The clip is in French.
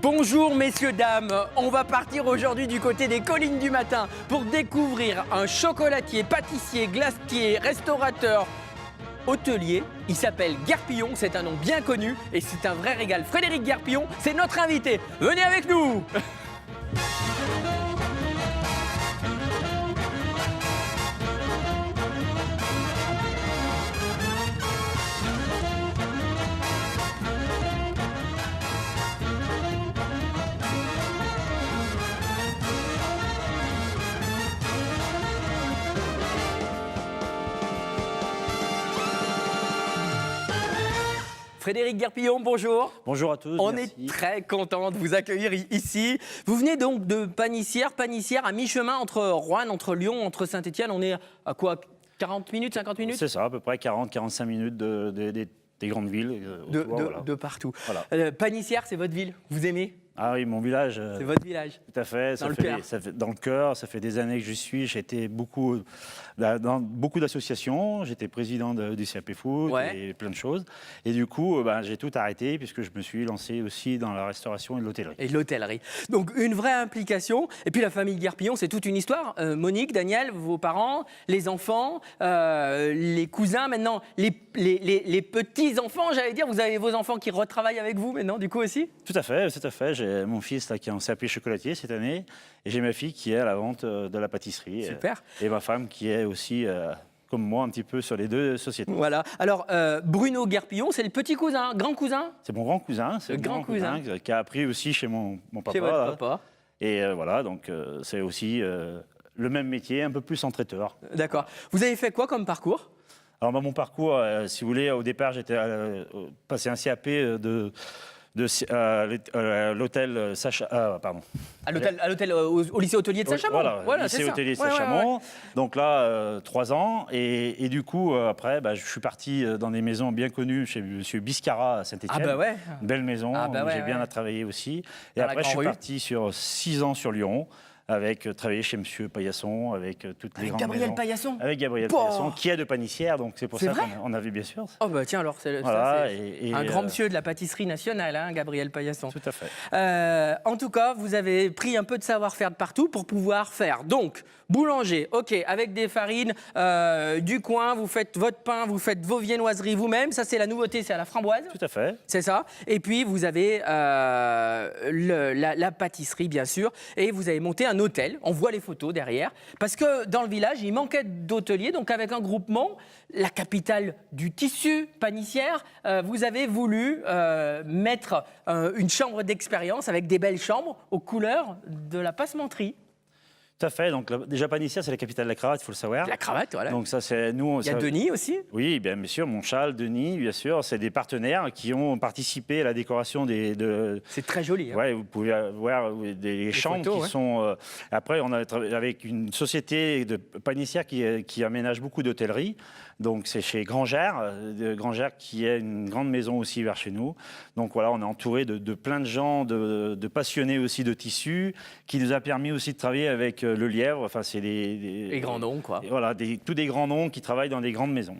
Bonjour messieurs, dames, on va partir aujourd'hui du côté des collines du matin pour découvrir un chocolatier, pâtissier, glacier, restaurateur, hôtelier. Il s'appelle Guerpillon, c'est un nom bien connu et c'est un vrai régal. Frédéric Guerpillon, c'est notre invité. Venez avec nous. Frédéric Guerpillon, bonjour. Bonjour à tous. On merci. est très content de vous accueillir ici. Vous venez donc de Panissière à mi-chemin entre Roanne, entre Lyon, entre Saint-Étienne. On est à quoi, 40 minutes, 50 minutes? C'est ça, à peu près 40-45 minutes des grandes villes. Voilà. De partout. Voilà. Panissière, c'est votre ville. Vous aimez? Ah oui, mon village. C'est votre village. Tout à fait. Dans le cœur. Dans le cœur. Ça fait des années que j'y suis. J'ai été dans beaucoup d'associations. J'étais président du CAP Foot et plein de choses. Et du coup, j'ai tout arrêté puisque je me suis lancé aussi dans la restauration et l'hôtellerie. Et l'hôtellerie. Donc une vraie implication. Et puis la famille Guerpillon, c'est toute une histoire. Monique, Daniel, vos parents, les enfants, les cousins, maintenant les petits-enfants, j'allais dire. Vous avez vos enfants qui retravaillent avec vous maintenant, du coup aussi? Tout à fait, tout à fait. J'ai mon fils là, qui est en CAP chocolatier cette année et j'ai ma fille qui est à la vente de la pâtisserie. Super. Et ma femme qui est aussi, comme moi, un petit peu sur les deux sociétés. Voilà. Alors, Bruno Guerpillon, c'est le petit cousin, grand cousin? C'est mon grand cousin. C'est le grand cousin. Qui a appris aussi chez mon papa. Chez votre papa. Et voilà, donc c'est aussi le même métier, un peu plus en traiteur. D'accord. Vous avez fait quoi comme parcours? Alors, mon parcours, si vous voulez, au départ, j'étais passé un CAP à l'hôtel Sacha, pardon. À l'hôtel, au lycée hôtelier de Saint-Chamond. Voilà, lycée hôtelier de Saint-Chamond. Donc là, 3 ans. Et du coup, après, je suis parti dans des maisons bien connues chez M. Biscara à Saint-Étienne. Ah bah ouais. Une belle maison, où j'ai bien travaillé aussi. Et après, je suis parti sur 6 ans sur Lyon. Avec travailler chez M. Paillasson, avec toutes les grandes Gabriel maisons. Paillasson. Avec Gabriel Paillasson, qui est de Panissière, donc c'est pour ça vrai qu'on a vu bien sûr. Oh bah tiens, alors c'est Voilà, un grand monsieur de la pâtisserie nationale, hein, Gabriel Paillasson. Tout à fait. En tout cas, vous avez pris un peu de savoir-faire de partout pour pouvoir faire. Donc, boulanger, ok, avec des farines du coin, vous faites votre pain, vous faites vos viennoiseries vous-même. Ça, c'est la nouveauté, c'est à la framboise. Tout à fait. C'est ça. Et puis, vous avez la pâtisserie, bien sûr. Et vous avez monté un hôtel. On voit les photos derrière. Parce que dans le village, il manquait d'hôteliers. Donc, avec un groupement, la capitale du tissu, Panissière, vous avez voulu mettre une chambre d'expérience avec des belles chambres aux couleurs de la passementerie. Tout à fait. Donc, déjà, Panissière, c'est la capitale de la cravate, il faut le savoir. La cravate, voilà. Donc, ça, c'est nous. Il y a Denis aussi. Oui, bien sûr, Montchal, Denis, bien sûr. C'est des partenaires qui ont participé à la décoration C'est très joli. Hein. Ouais, vous pouvez voir des chambres photos, qui sont. Après, on a travaillé avec une société de Panissière qui aménage beaucoup d'hôtellerie. Donc, c'est chez Grangère, qui est une grande maison aussi vers chez nous. Donc, voilà, on est entouré de plein de gens, de passionnés aussi de tissus, qui nous a permis aussi de travailler avec le Lièvre. Enfin, c'est les grands noms, quoi. Voilà, tous des grands noms qui travaillent dans des grandes maisons.